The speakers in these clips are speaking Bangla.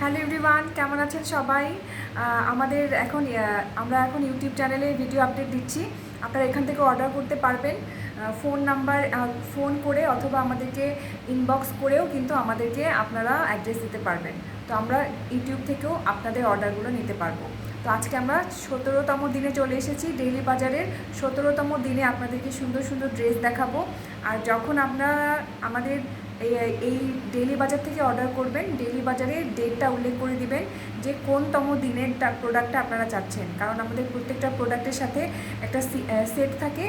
হ্যালো এভরিওয়ান, কেমন আছেন সবাই? আমরা এখন ইউটিউব চ্যানেলে ভিডিও আপডেট দিচ্ছি। আপনারা এখান থেকে অর্ডার করতে পারবেন। ফোন করে অথবা আমাদেরকে ইনবক্স করেও কিন্তু আমাদেরকে আপনারা অ্যাড্রেস দিতে পারবেন। তো আমরা ইউটিউব থেকেও আপনাদের অর্ডারগুলো নিতে পারবো। তো আজকে আমরা 17তম দিনে চলে এসেছি। ডেইলি বাজারের 17তম দিনে আপনাদেরকে সুন্দর সুন্দর ড্রেস দেখাবো। আর যখন আপনারা আমাদের এই ডেইলি বাজার থেকে অর্ডার করবেন, ডেইলি বাজারের ডেটটা উল্লেখ করে দিবেন যে কোনতম দিনের প্রোডাক্টটা আপনারা চাচ্ছেন, কারণ আমাদের প্রত্যেকটা প্রোডাক্টের সাথে একটা সেট থাকে।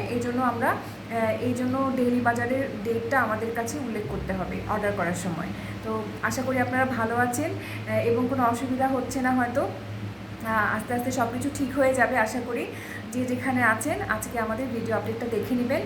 এই জন্য ডেইলি বাজারের ডেটটা আমাদের কাছে উল্লেখ করতে হবে অর্ডার করার সময়। তো আশা করি আপনারা ভালো আছেন এবং কোনো অসুবিধা হচ্ছে না। হয়তো আস্তে আস্তে সব কিছু ঠিক হয়ে যাবে আশা করি। যে যেখানে আছেন আজকে আমাদের ভিডিও আপডেটটা দেখে নেবেন।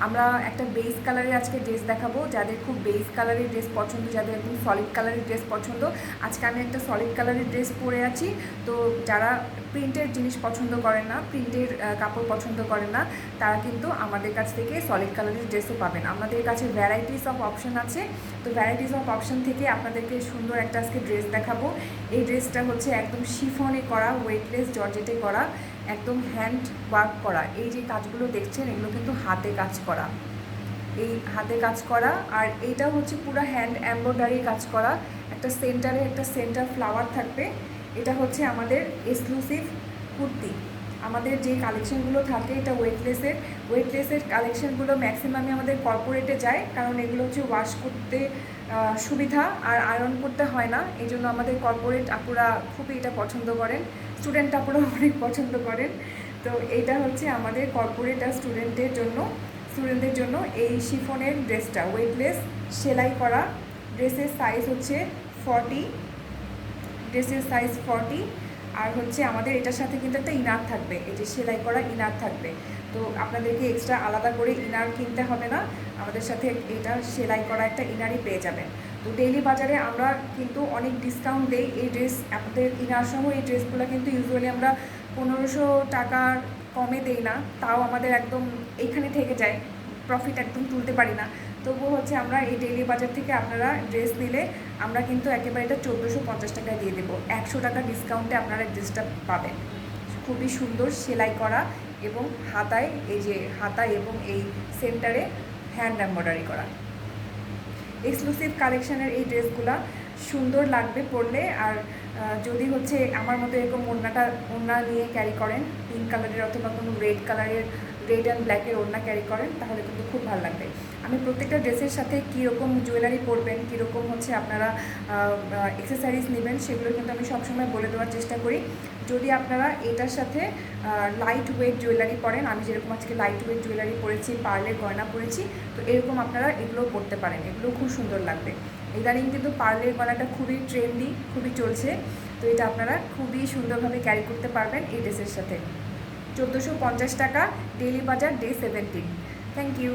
আমরা একটা বেস কালারের আজকে ড্রেস দেখাবো। যাদের খুব বেস কালারের ড্রেস পছন্দ, যাদের একদম সলিড কালারের ড্রেস পছন্দ, আজকে আমি একটা সলিড কালারের ড্রেস পরে আছি। তো যারা প্রিন্টের জিনিস পছন্দ করেন না, প্রিন্টের কাপড় পছন্দ করেন না, তারা কিন্তু আমাদের কাছ থেকে সলিড কালারের ড্রেসও পাবেন। আমাদের কাছে ভ্যারাইটিস অফ অপশান আছে। তো ভ্যারাইটিস অফ অপশান থেকে আপনাদেরকে সুন্দর একটা আজকে ড্রেস দেখাবো। এই ড্রেসটা হচ্ছে একদম শিফনে করা, ওয়েটলেস জর্জেটে করা, একদম হ্যান্ড ওয়ার্ক করা। এই যে কাজগুলো দেখছেন এগুলো কিন্তু হাতে কাজ করা, এই হাতে কাজ করা। আর এইটা হচ্ছে পুরো হ্যান্ড এমব্রয়ডারি কাজ করা। একটা সেন্টার ফ্লাওয়ার থাকবে। এটা হচ্ছে আমাদের এক্সক্লুসিভ কুর্তি। আমাদের যে কালেকশনগুলো থাকে এটা ওয়েটলেসের কালেকশনগুলো ম্যাক্সিমামই আমাদের কর্পোরেটে যায়, কারণ এগুলো হচ্ছে ওয়াশ করতে সুবিধা আর আয়রন করতে হয় না। এই জন্য আমাদের কর্পোরেট আপুরা খুবই এটা পছন্দ করেন, স্টুডেন্ট আপুরা অনেক পছন্দ করেন। তো এইটা হচ্ছে আমাদের কর্পোরেট আর স্টুডেন্টদের জন্য এই শিফনের ড্রেসটা ওয়েটলেস সেলাই করা। ড্রেসের সাইজ হচ্ছে 40। আর হচ্ছে আমাদের এটার সাথে কিন্তু একটা ইনার থাকবে, এই যে সেলাই করা ইনার থাকবে। তো আপনাদেরকে এক্সট্রা আলাদা করে ইনার কিনতে হবে না, আমাদের সাথে এটা সেলাই করা একটা ইনারই পেয়ে যাবেন। তো ডেইলি বাজারে আমরা কিন্তু অনেক ডিসকাউন্ট দেই। এই ড্রেস আপনাদের ইনার সহ এই ড্রেসগুলো কিন্তু ইউজুয়ালি আমরা 1500 টাকার কমে দেই না, তাও আমাদের একদম এইখানে থেকে যায়, প্রফিট একদম তুলতে পারি না। তবুও হচ্ছে আমরা এই ডেইলি বাজার থেকে আপনারা ড্রেস নিলে আমরা কিন্তু একেবারে এটা 1450 টাকায় দিয়ে দেবো। 100 টাকা ডিসকাউন্টে আপনারা ড্রেসটা পাবেন। খুবই সুন্দর সেলাই করা এবং হাতা এবং এই সেন্টারে হ্যান্ড এমব্রয়ডারি করা এক্সক্লুসিভ কালেকশানের এই ড্রেসগুলো সুন্দর লাগবে পরলে। আর যদি হচ্ছে আমার মতো এরকম ওড়না নিয়ে ক্যারি করেন, পিঙ্ক কালারের অথবা কোনো রেড অ্যান্ড ব্ল্যাকের ওড়না ক্যারি করেন, তাহলে কিন্তু খুব ভালো লাগবে। আমি প্রত্যেকটা ড্রেসের সাথে কীরকম জুয়েলারি পরবেন, কীরকম হচ্ছে আপনারা অ্যাক্সেসরিজ নেবেন, সেগুলো কিন্তু আমি সবসময় বলে দেওয়ার চেষ্টা করি। যদি আপনারা এটার সাথে লাইট ওয়েট জুয়েলারি পরেন, আমি যেরকম আজকে লাইট ওয়েট জুয়েলারি পরেছি, পার্লের গয়না পরেছি, তো এরকম আপনারা এগুলো পরতে পারেন, এগুলো খুব সুন্দর লাগবে। ইদানিং কিন্তু পার্লের গয়নাটা খুবই ট্রেন্ডি, খুবই চলছে। তো এটা আপনারা খুবই সুন্দরভাবে ক্যারি করতে পারবেন এই ড্রেসের সাথে। 1450 টাকা, ডেইলি বাজার, ডে 17। Thank you.